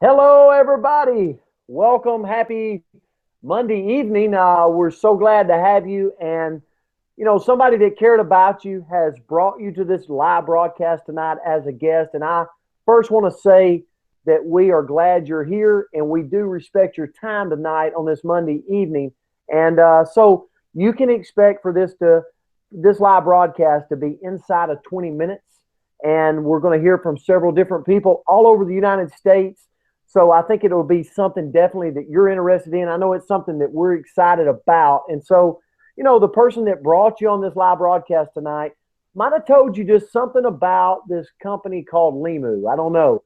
Hello, everybody. Welcome. Happy Monday evening. We're so glad to have you. And, somebody that cared about you has brought you to this live broadcast tonight as a guest. And I first want to say that we are glad you're here and we do respect your time tonight on this Monday evening. And so you can expect for this live broadcast to be inside of 20 minutes. And we're going to hear from several different people all over the United States. So I think it'll be something definitely that you're interested in. I know it's something that we're excited about. And so, the person that brought you on this live broadcast tonight might have told you just something about this company called LIMU. I don't know.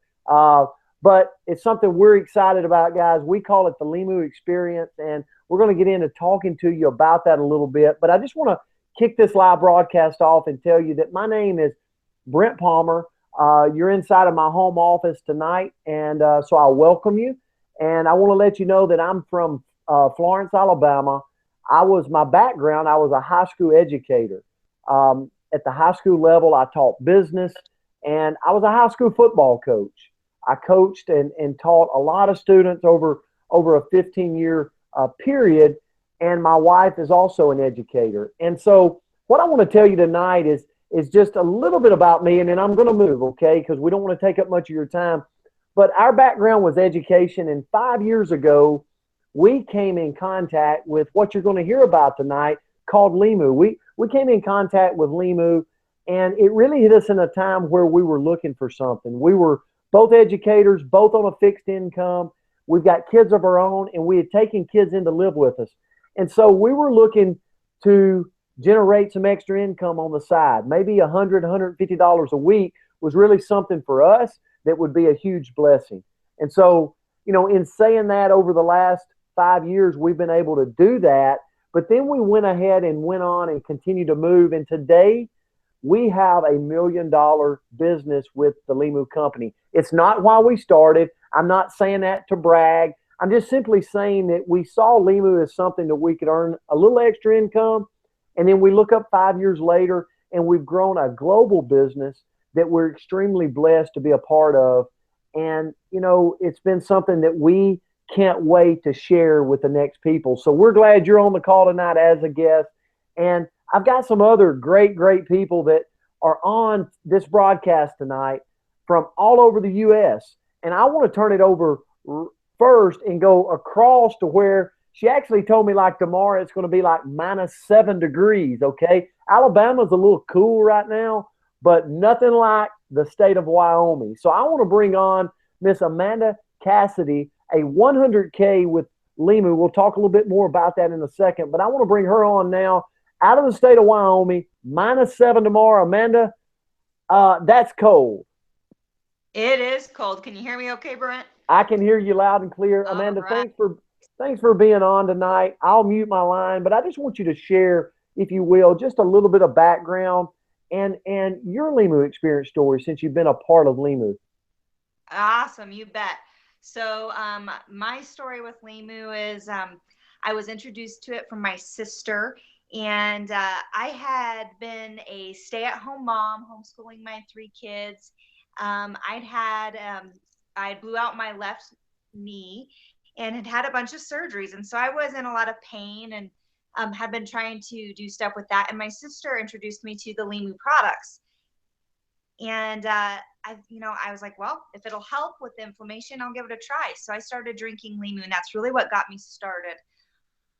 But it's something we're excited about, guys. We call it the LIMU Experience, and we're going to get into talking to you about that a little bit. But I just want to kick this live broadcast off and tell you that my name is Brent Palmer. You're inside of my home office tonight, and so I welcome you. And I want to let you know that I'm from Florence, Alabama. My background, I was a high school educator. At the high school level, I taught business, and I was a high school football coach. I coached and taught a lot of students over a 15-year period, and my wife is also an educator. And so, what I want to tell you tonight is just a little bit about me, and then I'm going to move, okay? Because we don't want to take up much of your time. But our background was education, and 5 years ago, we came in contact with what you're going to hear about tonight called LIMU. We came in contact with LIMU, and it really hit us in a time where we were looking for something. We were both educators, both on a fixed income. We've got kids of our own, and we had taken kids in to live with us. And so we were looking to generate some extra income on the side. Maybe $100, $150 a week was really something for us that would be a huge blessing. And so, in saying that, over the last 5 years, we've been able to do that. But then we went ahead and went on and continued to move. And today, we have $1 million business with the LIMU company. It's not why we started. I'm not saying that to brag. I'm just simply saying that we saw LIMU as something that we could earn a little extra income. And then we look up 5 years later and we've grown a global business that we're extremely blessed to be a part of. And, it's been something that we can't wait to share with the next people. So we're glad you're on the call tonight as a guest. And I've got some other great, great people that are on this broadcast tonight from all over the U.S. And I want to turn it over first and go across to where she actually told me like tomorrow it's going to be like -7 degrees, okay? Alabama's a little cool right now, but nothing like the state of Wyoming. So I want to bring on Miss Amanda Cassidy, a 100K with LIMU. We'll talk a little bit more about that in a second, but I want to bring her on now out of the state of Wyoming, -7 tomorrow. Amanda, that's cold. It is cold. Can you hear me okay, Brent? I can hear you loud and clear. All Amanda, right. thanks for being on tonight. I'll mute my line, but I just want you to share, if you will, just a little bit of background and your LIMU experience story since you've been a part of LIMU. Awesome. You bet. So, my story with LIMU is I was introduced to it from my sister, and I had been a stay at home mom, homeschooling my three kids. I blew out my left knee and had a bunch of surgeries. And so I was in a lot of pain and had been trying to do stuff with that. And my sister introduced me to the LIMU products. And I was like, well, if it'll help with the inflammation, I'll give it a try. So I started drinking LIMU, and that's really what got me started.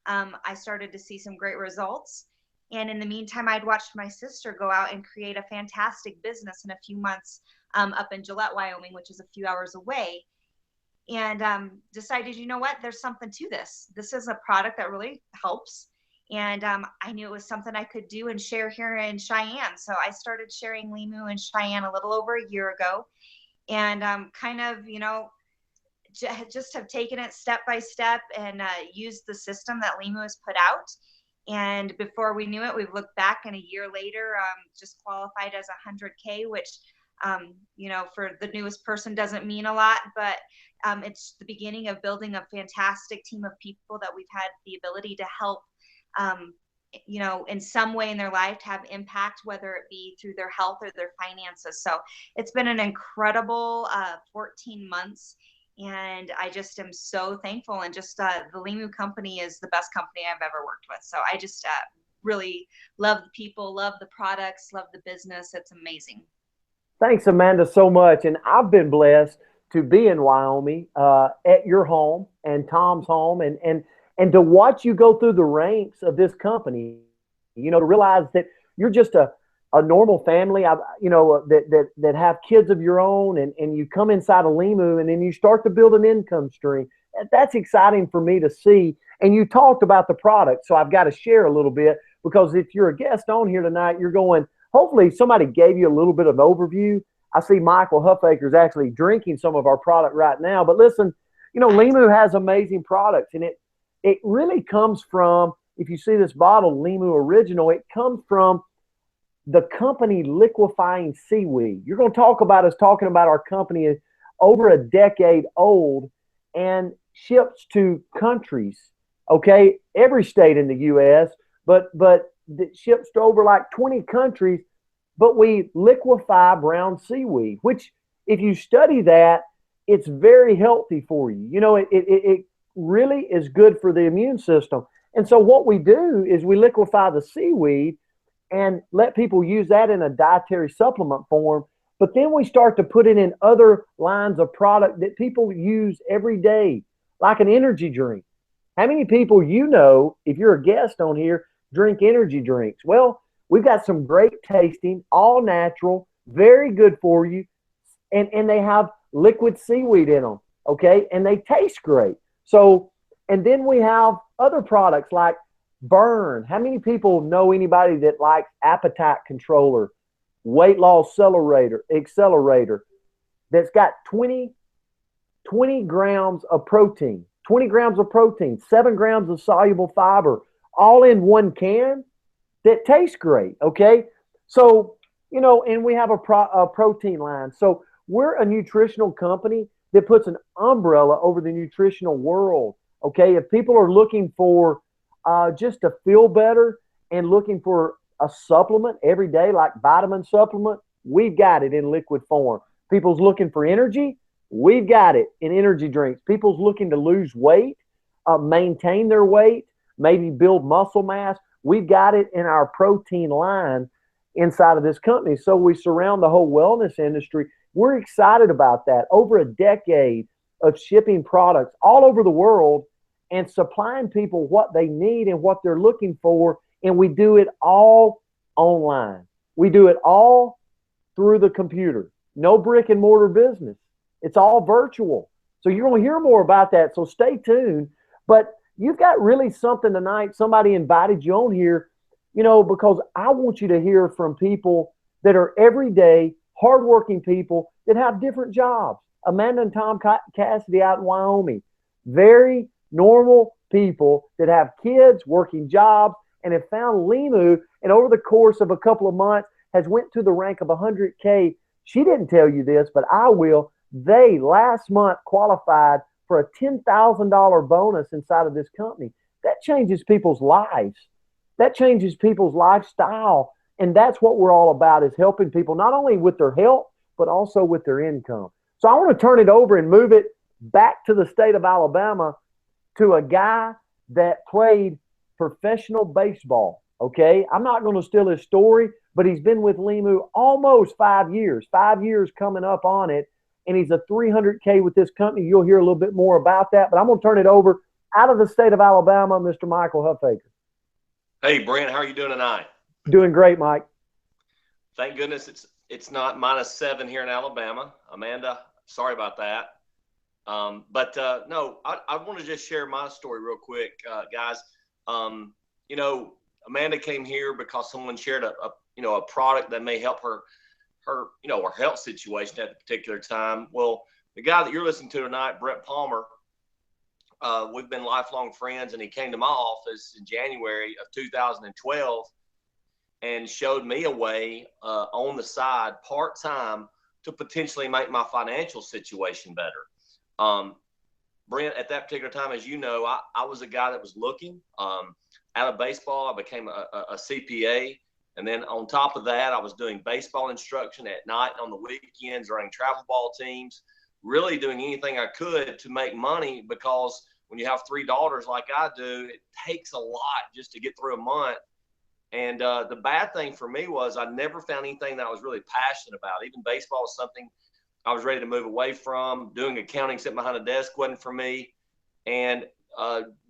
I started to see some great results. And in the meantime, I'd watched my sister go out and create a fantastic business in a few months up in Gillette, Wyoming, which is a few hours away. And decided, you know what, there's something to this. This is a product that really helps. And I knew it was something I could do and share here in Cheyenne. So I started sharing LIMU in Cheyenne a little over a year ago. And kind of, just have taken it step by step and used the system that LIMU has put out. And before we knew it, we've looked back and a year later, just qualified as 100K, which, for the newest person doesn't mean a lot, but it's the beginning of building a fantastic team of people that we've had the ability to help, in some way in their life to have impact, whether it be through their health or their finances. So it's been an incredible 14 months. And I just am so thankful. And just the LIMU company is the best company I've ever worked with. So I just really love the people, love the products, love the business. It's amazing. Thanks, Amanda, so much. And I've been blessed to be in Wyoming, at your home and Tom's home, and to watch you go through the ranks of this company. To realize that you're just a normal family. That have kids of your own, and you come inside of LIMU, and then you start to build an income stream. That's exciting for me to see. And you talked about the product, so I've got to share a little bit, because if you're a guest on here tonight, you're going, hopefully somebody gave you a little bit of overview. I see Michael Huffaker is actually drinking some of our product right now. But listen, LIMU has amazing products, and it really comes from, if you see this bottle, LIMU Original, it comes from the company liquefying seaweed. You're going to talk about us talking about our company is over a decade old and ships to countries, okay, every state in the U.S., but it ships to over like 20 countries. But we liquefy brown seaweed, which, if you study that, it's very healthy for you. It really is good for the immune system. And so what we do is we liquefy the seaweed and let people use that in a dietary supplement form. But then we start to put it in other lines of product that people use every day, like an energy drink. How many people, if you're a guest on here, drink energy drinks? Well, we've got some great tasting, all natural, very good for you, and they have liquid seaweed in them, okay? And they taste great. So, and then we have other products like Burn. How many people know anybody that likes appetite controller, weight loss accelerator that's got 20 grams of protein, 20 grams of protein, 7 grams of soluble fiber, all in one can that tastes great, okay? So, and we have a protein line. So we're a nutritional company that puts an umbrella over the nutritional world, okay? If people are looking for just to feel better and looking for a supplement every day, like vitamin supplement, we've got it in liquid form. People's looking for energy, we've got it in energy drinks. People's looking to lose weight, maintain their weight, maybe build muscle mass, we've got it in our protein line inside of this company. So we surround the whole wellness industry. We're excited about that. Over a decade of shipping products all over the world and supplying people what they need and what they're looking for. And we do it all online. We do it all through the computer. No brick and mortar business. It's all virtual. So you're going to hear more about that. So stay tuned. But you've got really something tonight. Somebody invited you on here, because I want you to hear from people that are everyday, hardworking people that have different jobs. Amanda and Tom Cassidy out in Wyoming. Very normal people that have kids, working jobs, and have found LIMU, and over the course of a couple of months has went to the rank of 100K. She didn't tell you this, but I will. They last month qualified for a $10,000 bonus inside of this company. That changes people's lives. That changes people's lifestyle. And that's what we're all about, is helping people not only with their health, but also with their income. So I want to turn it over and move it back to the state of Alabama to a guy that played professional baseball. Okay. I'm not going to steal his story, but he's been with LIMU almost 5 years, 5 years coming up on it. And he's a 300K with this company. You'll hear a little bit more about that, but I'm going to turn it over out of the state of Alabama, Mr. Michael Huffaker. Hey, Brent, how are you doing tonight? Doing great, Mike. Thank goodness it's not -7 here in Alabama. Amanda, sorry about that. No, I want to just share my story real quick, guys. Amanda came here because someone shared a product that may help her health situation at the particular time. Well, the guy that you're listening to tonight, Brett Palmer, we've been lifelong friends, and he came to my office in January of 2012 and showed me a way on the side, part-time, to potentially make my financial situation better. Brent, at that particular time, as you know, I was a guy that was looking. Out of baseball, I became a CPA. And then on top of that, I was doing baseball instruction at night and on the weekends, running travel ball teams, really doing anything I could to make money, because when you have 3 daughters like I do, it takes a lot just to get through a month. And the bad thing for me was I never found anything that I was really passionate about. Even baseball was something I was ready to move away from. Doing accounting sitting behind a desk wasn't for me. And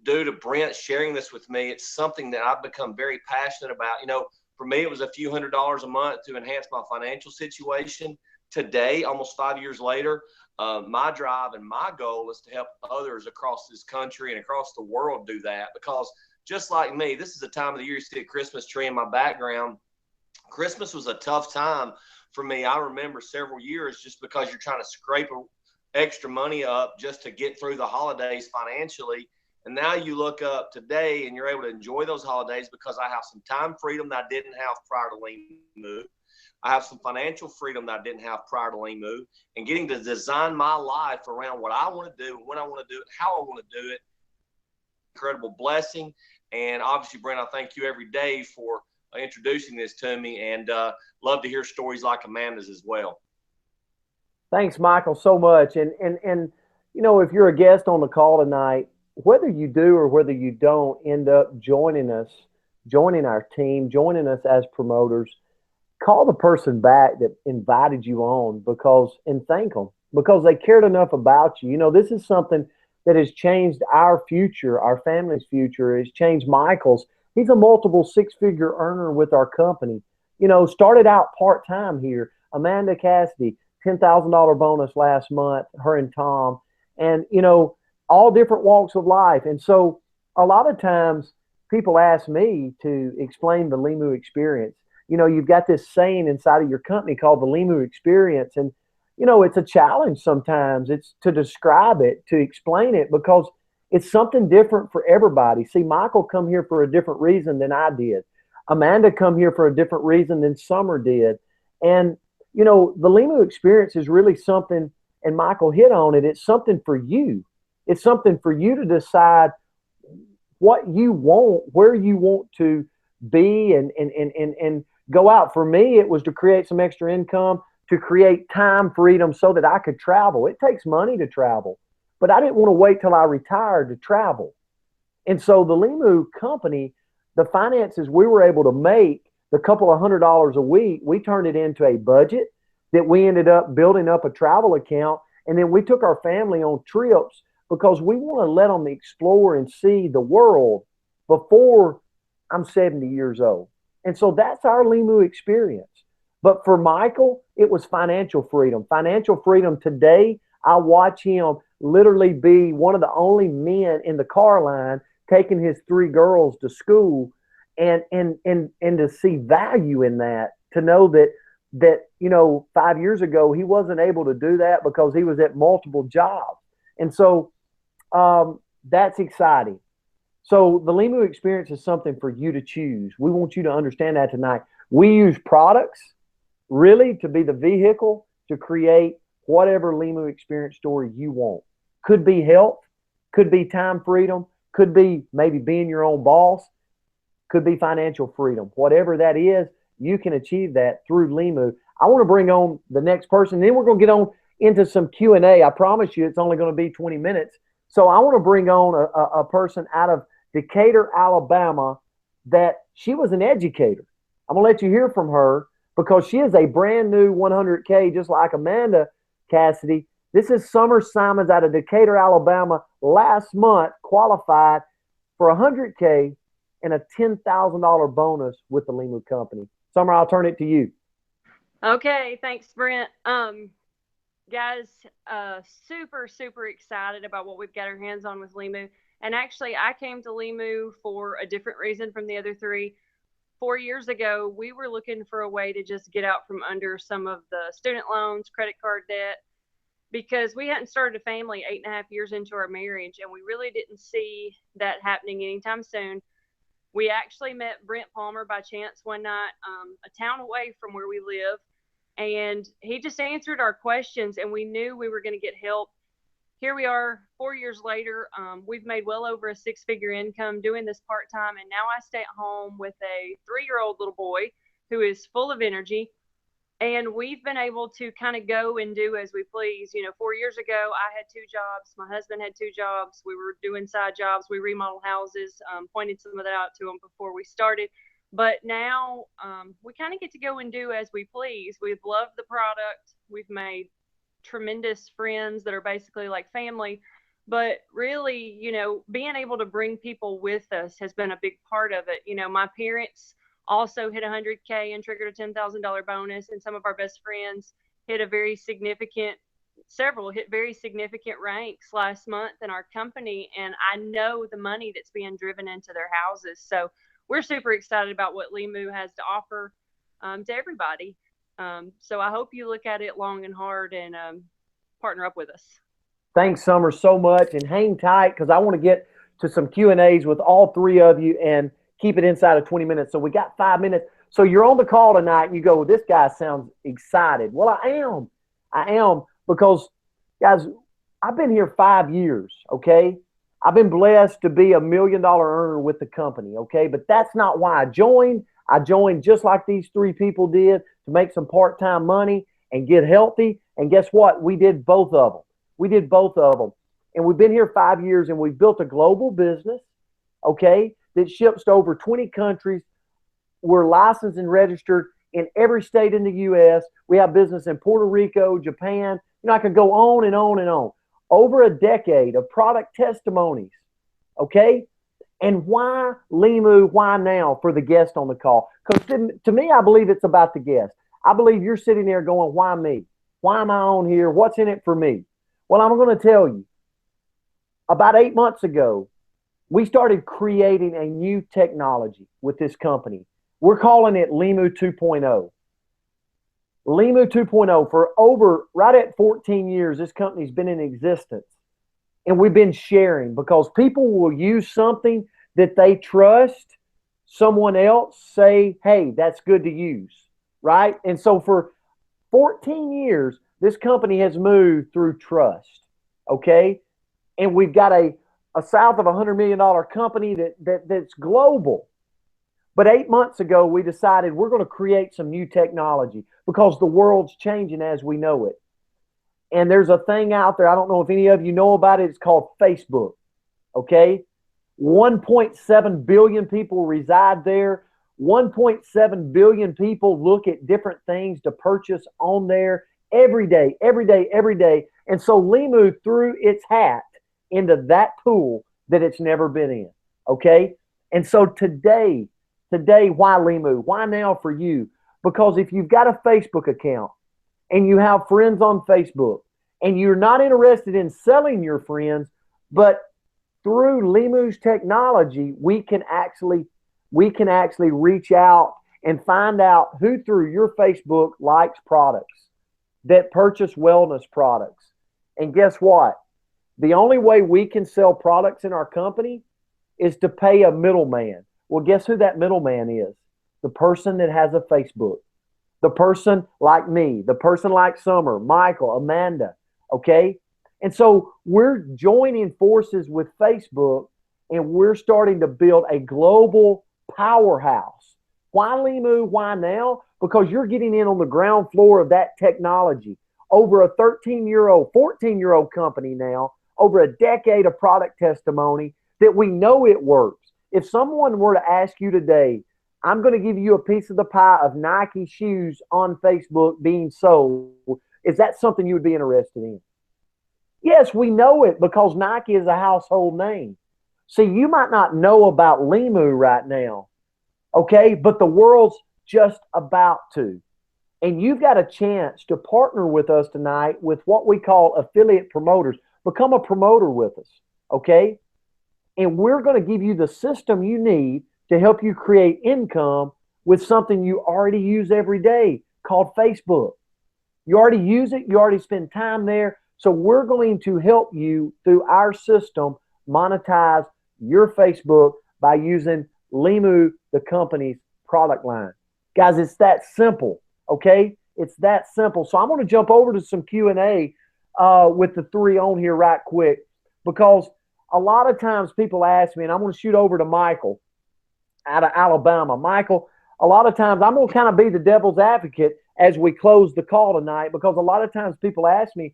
due to Brent sharing this with me, it's something that I've become very passionate about. You know, for me, it was a few $100s a month to enhance my financial situation. Today, almost 5 years later, my drive and my goal is to help others across this country and across the world do that. Because just like me, this is the time of the year you see a Christmas tree in my background. Christmas was a tough time for me. I remember several years, just because you're trying to scrape extra money up just to get through the holidays financially. And now you look up today and you're able to enjoy those holidays because I have some time freedom that I didn't have prior to LIMU. I have some financial freedom that I didn't have prior to LIMU, and getting to design my life around what I want to do, when I want to do it, how I want to do it. Incredible blessing. And obviously, Brent, I thank you every day for introducing this to me, and love to hear stories like Amanda's as well. Thanks, Michael, so much. And you know, if you're a guest on the call tonight, whether you do or whether you don't end up joining us, joining our team, joining us as promoters, call the person back that invited you on, and thank them, because they cared enough about you. You know, this is something that has changed our future, our family's future. It's changed Michael's. He's a multiple six-figure earner with our company. You know, started out part-time here. Amanda Cassidy, $10,000 bonus last month, her and Tom. And, you know, all different walks of life. And so a lot of times people ask me to explain the LIMU experience. You know, you've got this saying inside of your company called the LIMU Experience. And, you know, it's a challenge sometimes. It's to describe it, to explain it, because it's something different for everybody. See, Michael come here for a different reason than I did. Amanda come here for a different reason than Summer did. And, you know, the LIMU Experience is really something, and Michael hit on it, it's something for you. It's something for you to decide what you want, where you want to be, and go out. For me, it was to create some extra income, to create time freedom so that I could travel. It takes money to travel, but I didn't want to wait till I retired to travel. And so the LIMU company, the finances we were able to make, the couple of $100s a week, we turned it into a budget that we ended up building up a travel account. And then we took our family on trips because we want to let them explore and see the world before I'm 70 years old. And so that's our LIMU experience. But for Michael, it was financial freedom. Financial freedom today, I watch him literally be one of the only men in the car line taking his 3 girls to school, and to see value in that, to know that, you know, 5 years ago, he wasn't able to do that because he was at multiple jobs. And so that's exciting. So the LIMU experience is something for you to choose. We want you to understand that tonight. We use products really to be the vehicle to create whatever LIMU experience story you want. Could be health, could be time freedom, could be maybe being your own boss, could be financial freedom. Whatever that is, you can achieve that through LIMU. I want to bring on the next person. Then we're going to get on into some Q&A. I promise you it's only going to be 20 minutes. So I want to bring on a person out of Decatur, Alabama, that she was an educator. I'm going to let you hear from her because she is a brand new 100K, just like Amanda Cassidy. This is Summer Simons out of Decatur, Alabama. Last month qualified for 100K and a $10,000 bonus with the LIMU company. Summer, I'll turn it to you. Okay, thanks, Brent. Guys, super excited about what we've got our hands on with LIMU. And actually, I came to LIMU for a different reason from the other 3. 4 years ago, we were looking for a way to just get out from under some of the student loans, credit card debt, because we hadn't started a family 8.5 years into our marriage, and we really didn't see that happening anytime soon. We actually met Brent Palmer by chance one night, a town away from where we live, and he just answered our questions, and we knew we were going to get help. Here we are 4 years later. We've made well over a 6-figure income doing this part-time, and now I stay at home with a 3-year-old little boy who is full of energy. And we've been able to kind of go and do as we please. 4 years ago, I had 2 jobs. My husband had 2 jobs. We were doing side jobs. We remodeled houses, pointed some of that out to them before we started. But now we kind of get to go and do as we please. We've loved the product. We've made tremendous friends that are basically like family. But really, being able to bring people with us has been a big part of it. My parents also hit 100K and triggered a $10,000 bonus, and some of our best friends hit several hit very significant ranks last month in our company, and I know the money that's being driven into their houses. So we're super excited about what LIMU has to offer to everybody. So I hope you look at it long and hard and partner up with us. Thanks, Summer, so much, and hang tight because I want to get to some Q&As with all three of you and keep it inside of 20 minutes. So we got 5 minutes. So you're on the call tonight and you go, this guy sounds excited. Well, I am because, guys, I've been here 5 years, okay? I've been blessed to be $1 million earner with the company, okay? But that's not why I joined. I joined just like these three people did to make some part-time money and get healthy. And guess what? We did both of them. And we've been here 5 years and we've built a global business, okay, that ships to over 20 countries. We're licensed and registered in every state in the U.S. We have business in Puerto Rico, Japan. I could go on and on and on. Over a decade of product testimonies, okay? And why LIMU? Why now for the guest on the call? Because to me, I believe it's about the guest. I believe you're sitting there going, why me? Why am I on here? What's in it for me? Well, I'm going to tell you. About 8 months ago, we started creating a new technology with this company. We're calling it LIMU 2.0. LIMU 2.0 for right at 14 years, this company's been in existence. And we've been sharing because people will use something that they trust, someone else say, hey, that's good to use, right? And so for 14 years, this company has moved through trust, okay? And we've got a south of $100 million company that's global. But 8 months ago, we decided we're going to create some new technology because the world's changing as we know it. And there's a thing out there, I don't know if any of you know about it, it's called Facebook, okay? 1.7 billion people reside there. 1.7 billion people look at different things to purchase on there every day. And so LIMU threw its hat into that pool that it's never been in, okay? And so today, why LIMU? Why now for you? Because if you've got a Facebook account and you have friends on Facebook and you're not interested in selling your friends, but through LIMU's technology, we can actually reach out and find out who through your Facebook likes products, that purchase wellness products. And guess what? The only way we can sell products in our company is to pay a middleman. Well, guess who that middleman is? The person that has a Facebook. The person like me, the person like Summer, Michael, Amanda, okay? And so we're joining forces with Facebook and we're starting to build a global powerhouse. Why LIMU? Why now? Because you're getting in on the ground floor of that technology. Over a 13-year-old, 14-year-old company now, over a decade of product testimony that we know it works. If someone were to ask you today, I'm going to give you a piece of the pie of Nike shoes on Facebook being sold, is that something you would be interested in? Yes, we know it because Nike is a household name. See, you might not know about LIMU right now, okay, but the world's just about to. And you've got a chance to partner with us tonight with what we call affiliate promoters. Become a promoter with us, okay? And we're going to give you the system you need to help you create income with something you already use every day called Facebook. You already use it. You already spend time there. So we're going to help you through our system monetize your Facebook by using LIMU, the company's product line. Guys, it's that simple, okay? It's that simple. So I'm going to jump over to some Q&A with the three on here right quick because a lot of times people ask me, and I'm going to shoot over to Michael out of Alabama. Michael, a lot of times I'm going to kind of be the devil's advocate as we close the call tonight, because a lot of times people ask me,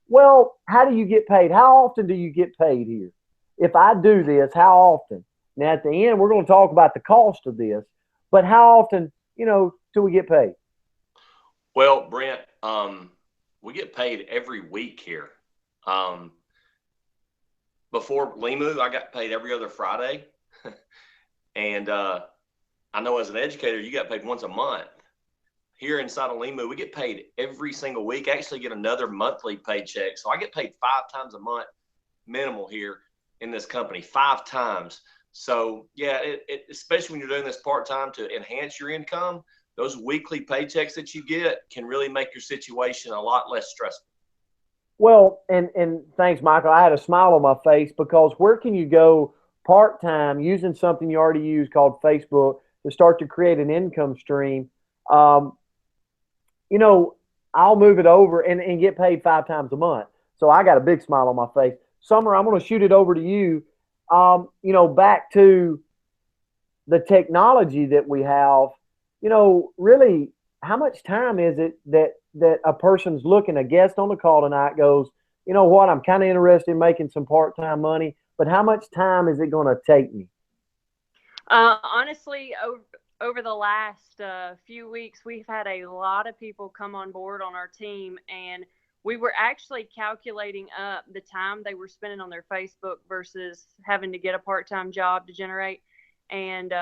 well, how do you get paid? How often do you get paid here? If I do this, how often? Now, at the end, we're going to talk about the cost of this, but how often, do we get paid? Well, Brent, we get paid every week here. Before LIMU, I got paid every other Friday. And I know as an educator, you got paid once a month. Here inside of LIMU, we get paid every single week. I actually get another monthly paycheck. So I get paid 5 times a month minimal here in this company, 5 times. So yeah, especially when you're doing this part-time to enhance your income, those weekly paychecks that you get can really make your situation a lot less stressful. Well, and thanks, Michael. I had a smile on my face, because where can you go part-time using something you already use called Facebook to start to create an income stream? I'll move it over and get paid 5 times a month. So I got a big smile on my face. Summer, I'm going to shoot it over to you. Back to the technology that we have, really, how much time is it that a person's looking, a guest on the call tonight goes, you know what, I'm kind of interested in making some part-time money, but how much time is it going to take me? Honestly, over the last few weeks, we've had a lot of people come on board on our team, and we were actually calculating up the time they were spending on their Facebook versus having to get a part-time job to generate. And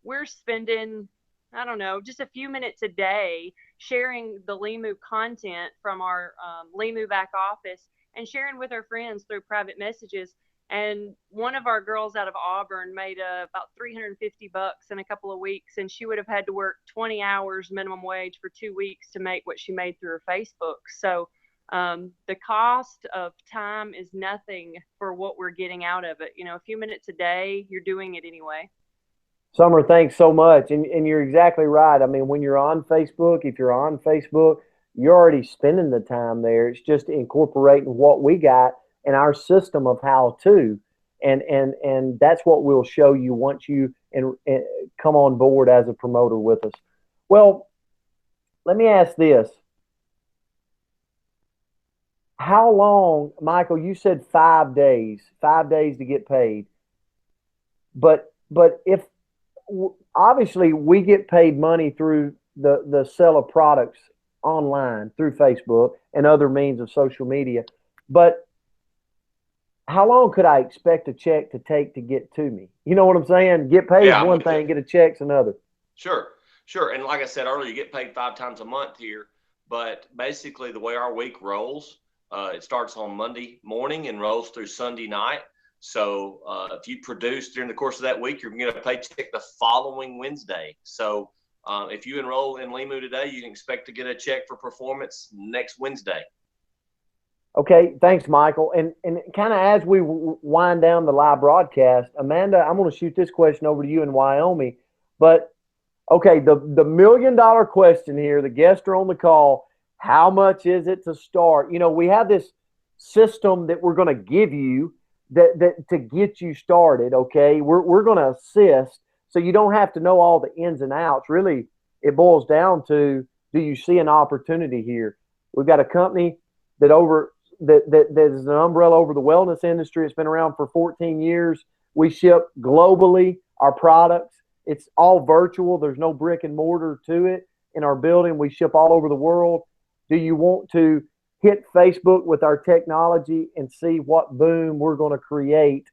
we're spending, I don't know, just a few minutes a day sharing the LIMU content from our LIMU back office and sharing with our friends through private messages. And one of our girls out of Auburn made about $350 in a couple of weeks, and she would have had to work 20 hours minimum wage for 2 weeks to make what she made through her Facebook. So the cost of time is nothing for what we're getting out of it. A few minutes a day, you're doing it anyway. Summer, thanks so much. And you're exactly right. I mean, when you're on Facebook, if you're on Facebook, you're already spending the time there. It's just incorporating what we got in our system of how to. And that's what we'll show you once you and come on board as a promoter with us. Well, let me ask this. How long, Michael, you said 5 days to get paid. But if obviously we get paid money through the sale of products online through Facebook and other means of social media, but how long could I expect a check to take to get to me? You know what I'm saying? Get paid is one thing, get a check's another. Sure. And like I said earlier, you get paid 5 times a month here, but basically the way our week rolls, it starts on Monday morning and rolls through Sunday night. So if you produce during the course of that week, you're going to get a paycheck the following Wednesday. So if you enroll in LIMU today, you can expect to get a check for performance next Wednesday. Okay, thanks, Michael. And kind of as we wind down the live broadcast, Amanda, I'm going to shoot this question over to you in Wyoming. But, okay, the $1 million question here, the guests are on the call. How much is it to start? We have this system that we're going to give you that to get you started, okay? We're going to assist, so you don't have to know all the ins and outs. Really, it boils down to, do you see an opportunity here? We've got a company that is an umbrella over the wellness industry. It's been around for 14 years. We ship globally our products. It's all virtual. There's no brick and mortar to it in our building. We ship all over the world. Do you want to hit Facebook with our technology and see what boom we're going to create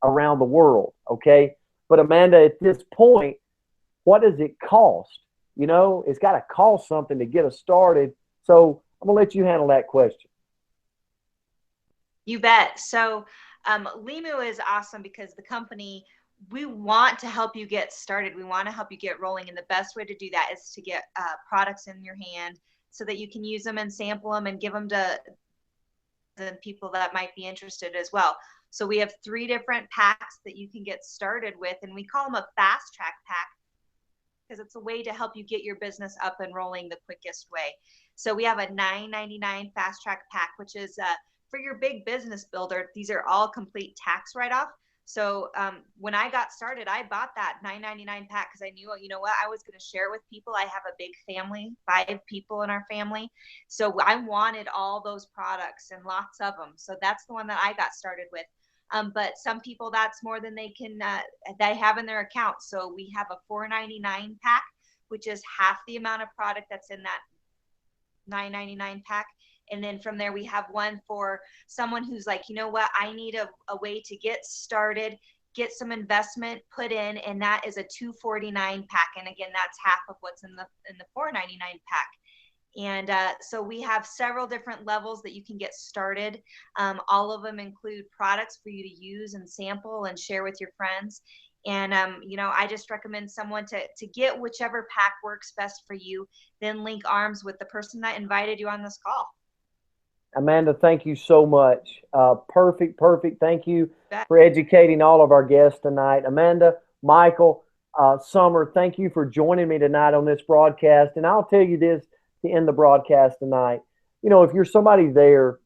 around the world? Okay. But Amanda, at this point, what does it cost? It's got to cost something to get us started. So I'm going to let you handle that question. You bet. So LIMU is awesome because the company, we want to help you get started. We want to help you get rolling. And the best way to do that is to get products in your hand so that you can use them and sample them and give them to the people that might be interested as well. So we have 3 different packs that you can get started with, and we call them a fast track pack because it's a way to help you get your business up and rolling the quickest way. So we have a $9.99 fast track pack, which is for your big business builder. These are all complete tax write-off. So when I got started, I bought that $9.99 pack because I knew, you know what, I was going to share with people. I have a big family, 5 people in our family. So I wanted all those products and lots of them. So that's the one that I got started with. But some people, that's more than they have in their account. So we have a $4.99 pack, which is half the amount of product that's in that $9.99 pack. And then from there, we have one for someone who's like, you know what, I need a way to get started, get some investment put in, and that is a $2.49 pack. And again, that's half of what's in the $4.99 pack. And so we have several different levels that you can get started. All of them include products for you to use and sample and share with your friends. And, you know, I just recommend someone to get whichever pack works best for you, then link arms with the person that invited you on this call. Amanda, thank you so much. Perfect. Thank you for educating all of our guests tonight. Amanda, Michael, Summer, thank you for joining me tonight on this broadcast. And I'll tell you this to end the broadcast tonight. You know, if you're somebody there,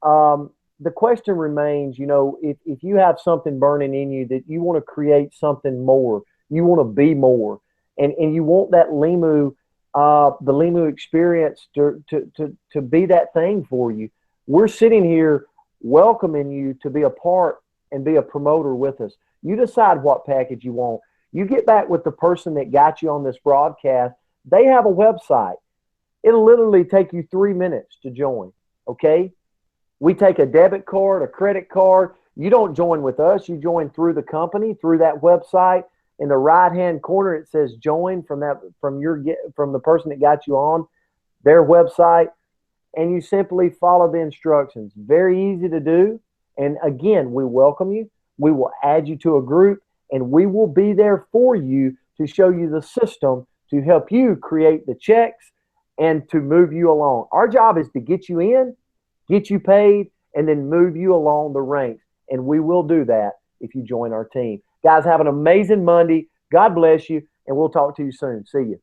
the question remains, you know, if you have something burning in you that you want to create something more, you want to be more, and you want that LIMU, the LIMU experience to be that thing for you. We're sitting here welcoming you to be a part and be a promoter with us. You decide what package you want. You get back with the person that got you on this broadcast. They have a website. It'll literally take you 3 minutes to join, okay? We take a debit card, a credit card. You don't join with us. You join through the company, through that website. In the right-hand corner, it says join from the person that got you on their website, and you simply follow the instructions. Very easy to do. And again, we welcome you. We will add you to a group, and we will be there for you to show you the system to help you create the checks and to move you along. Our job is to get you in, get you paid, and then move you along the ranks. And we will do that if you join our team. Guys, have an amazing Monday. God bless you, and we'll talk to you soon. See you.